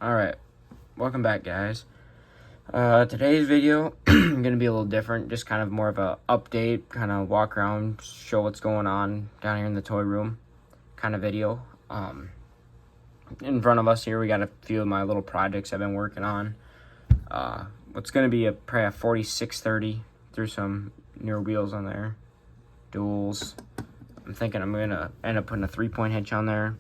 Alright, welcome back, guys. Today's video going to be a little different, just kind of more of a update, kind of walk around, show what's going on down here in the toy room kind of video. In front of us here, we got a few of my little projects I've been working on. What's going to be probably a 4630 through some newer wheels on there, duals. I'm thinking I'm going to end up putting a 3-point hitch on there.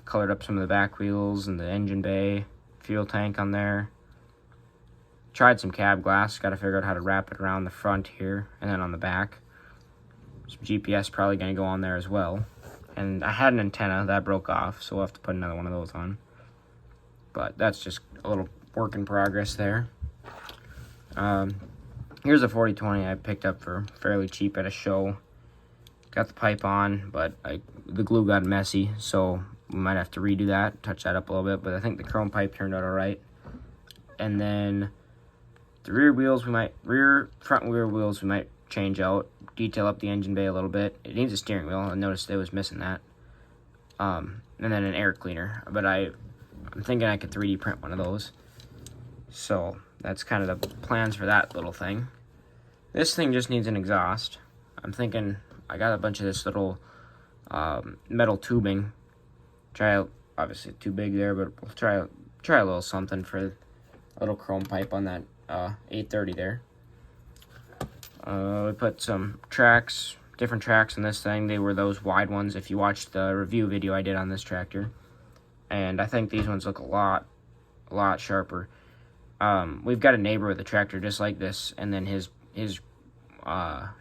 Colored up some of the back wheels and the engine bay, fuel tank on there. Tried some cab glass, got to figure out how to wrap it around the front here and then on the back. Some GPS probably going to go on there as well. And I had an antenna that broke off, so we'll have to put another one of those on. But that's just a little work in progress there. Here's a 4020 I picked up for fairly cheap at a show. Got the pipe on, but the glue got messy, so we might have to redo that, touch that up a little bit, but I think the chrome pipe turned out all right. And then the front rear wheels we might change out, detail up the engine bay a little bit. It needs a steering wheel. I noticed it was missing that. And then an air cleaner, but I'm thinking I could 3D print one of those. So that's kind of the plans for that little thing. This thing just needs an exhaust. I'm thinking I got a bunch of this little metal tubing. Obviously too big there, but we'll try a little something for a little chrome pipe on that 830 there. We put some different tracks on this thing. They were those wide ones if you watched the review video I did on this tractor. And I think these ones look a lot sharper. We've got a neighbor with a tractor just like this, and then his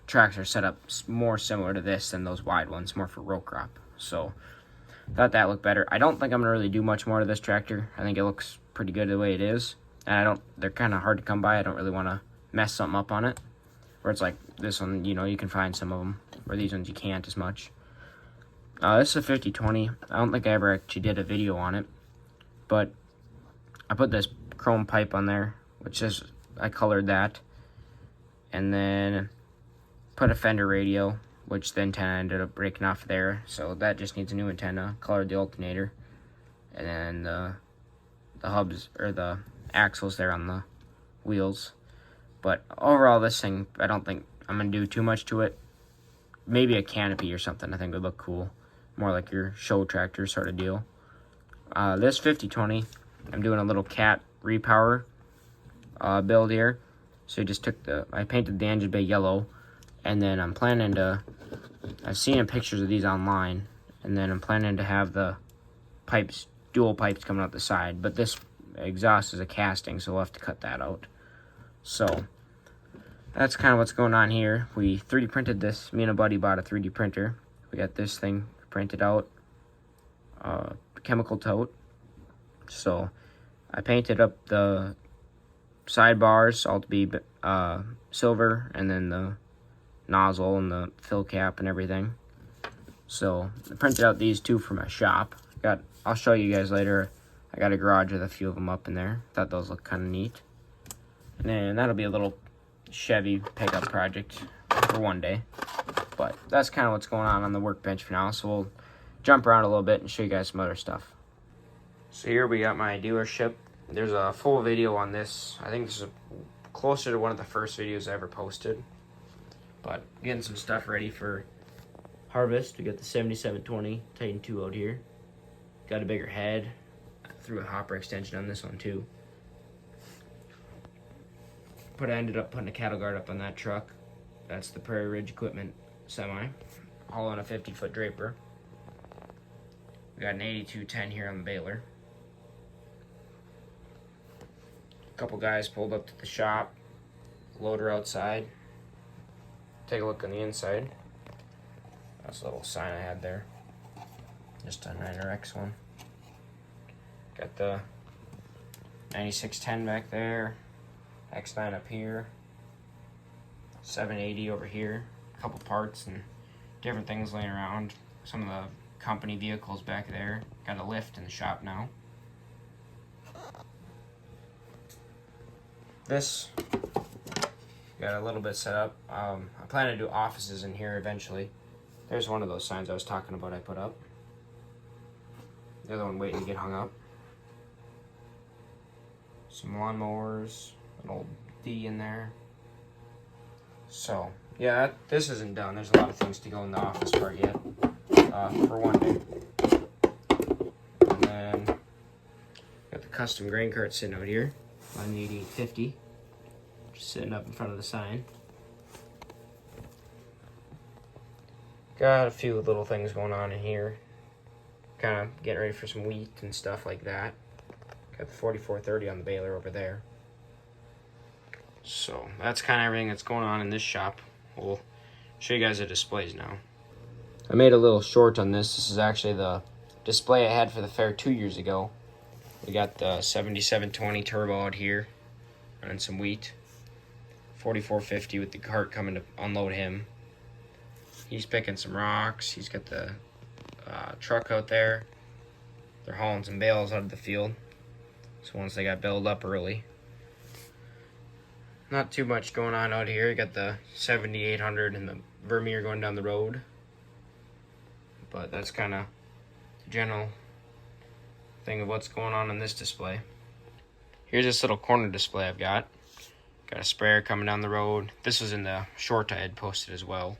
tracks are set up more similar to this than those wide ones, more for row crop. So thought that looked better. I don't think I'm gonna really do much more to this tractor. I think it looks pretty good the way it is, and they're kind of hard to come by. I don't really want to mess something up on it. Where it's like this one, you can find some of them, where these ones you can't as much. This is a 5020. I don't think I ever actually did a video on it, but I put this chrome pipe on there, which is I colored that, and then put a fender radio, which the antenna ended up breaking off there, so that just needs a new antenna. Colored the alternator, and then the hubs, or the axles there on the wheels. But overall, this thing, I don't think I'm going to do too much to it. Maybe a canopy or something I think would look cool. More like your show tractor sort of deal. This 5020, I'm doing a little cat repower build here. So I painted the engine bay yellow, and then I've seen pictures of these online, and then I'm planning to have the dual pipes coming out the side, but this exhaust is a casting, so we'll have to cut that out. So that's kind of what's going on here. We 3D printed this. Me and a buddy bought a 3D printer. We got this thing printed out, chemical tote. So I painted up the sidebars all to be silver, and then the nozzle and the fill cap and everything. So I printed out these two for my shop. I'll show you guys later. I got a garage with a few of them up in there. Thought those look kind of neat. And then that'll be a little Chevy pickup project for one day. But that's kind of what's going on the workbench for now. So we'll jump around a little bit and show you guys some other stuff. So here we got my dealership. There's a full video on this. I think this is closer to one of the first videos I ever posted. But getting some stuff ready for harvest. We got the 7720 Titan 2 out here. Got a bigger head. Threw a hopper extension on this one too. But I ended up putting a cattle guard up on that truck. That's the Prairie Ridge Equipment semi. All on a 50-foot draper. We got an 8210 here on the baler. A couple guys pulled up to the shop. Loader outside. Take a look on the inside. That's a little sign I had there. Just a 9RX one. Got the 9610 back there. X9 up here. 780 over here. A couple parts and different things laying around. Some of the company vehicles back there. Got a lift in the shop now. This got a little bit set up. I plan to do offices in here eventually. There's one of those signs I was talking about I put up. The other one waiting to get hung up. some lawnmowers, an old D in there. So, yeah, this isn't done. There's a lot of things to go in the office part yet for one day. And then, got the custom grain cart sitting out here on the 8850. Just sitting up in front of the sign. Got a few little things going on in here. Kind of getting ready for some wheat and stuff like that. Got the 4430 on the baler over there. So that's kind of everything that's going on in this shop. We'll show you guys the displays now. I made a little short on this. This is actually the display I had for the fair 2 years ago. We got the 7720 turbo out here running some wheat. 4450 with the cart coming to unload him. He's picking some rocks. He's got the truck out there. They're hauling some bales out of the field. So once they got built up early. Not too much going on out here. You got the 7800 and the Vermeer going down the road. But that's kind of the general thing of what's going on in this display. Here's this little corner display I've got. Got a sprayer coming down the road. This was in the short I had posted as well.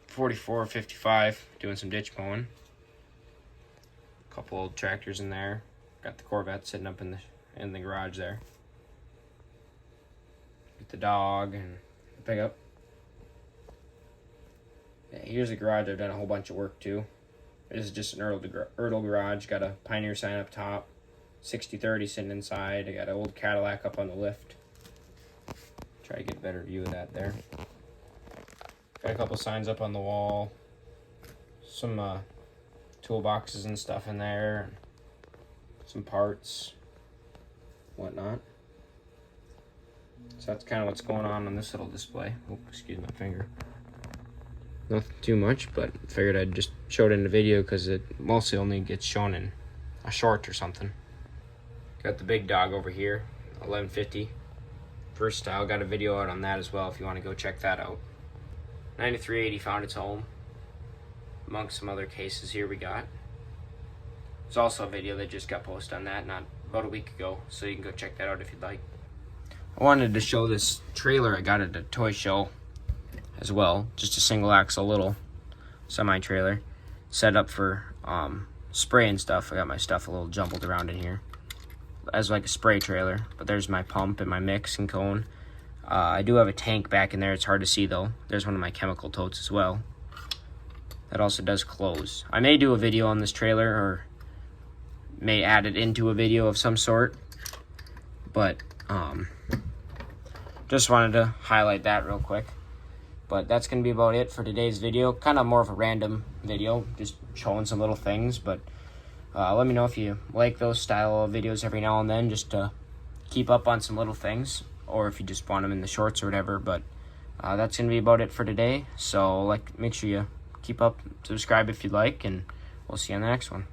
4455 doing some ditch mowing. Couple old tractors in there. Got the Corvette sitting up in the garage there. Get the dog and the pickup. Yeah, here's the garage. I've done a whole bunch of work to. This is just an Ertl garage. Got a Pioneer sign up top. 6030 sitting inside. I got an old Cadillac up on the lift. Try to get a better view of that there. Got a couple signs up on the wall. Some toolboxes and stuff in there. Some parts. Whatnot. So that's kind of what's going on this little display. Oh, excuse my finger. Nothing too much, but figured I'd just show it in the video because it mostly only gets shown in a short or something. Got the big dog over here, 1150. First style, got a video out on that as well if you want to go check that out. 9380 found its home. Amongst some other cases here we got. There's also a video that just got posted on that not about a week ago, so you can go check that out if you'd like. I wanted to show this trailer I got at a toy show as well. Just a single axle little semi-trailer set up for spray and stuff. I got my stuff a little jumbled around in here as like a spray trailer, but there's my pump and my mix and cone. I do have a tank back in there. It's hard to see though. There's one of my chemical totes as well. That also does close. I may do a video on this trailer or may add it into a video of some sort, but just wanted to highlight that real quick. But that's going to be about it for today's video. Kind of more of a random video, just showing some little things. But let me know if you like those style of videos every now and then, just to keep up on some little things, or if you just want them in the shorts or whatever. But that's going to be about it for today. So make sure you keep up, subscribe if you'd like, and we'll see you on the next one.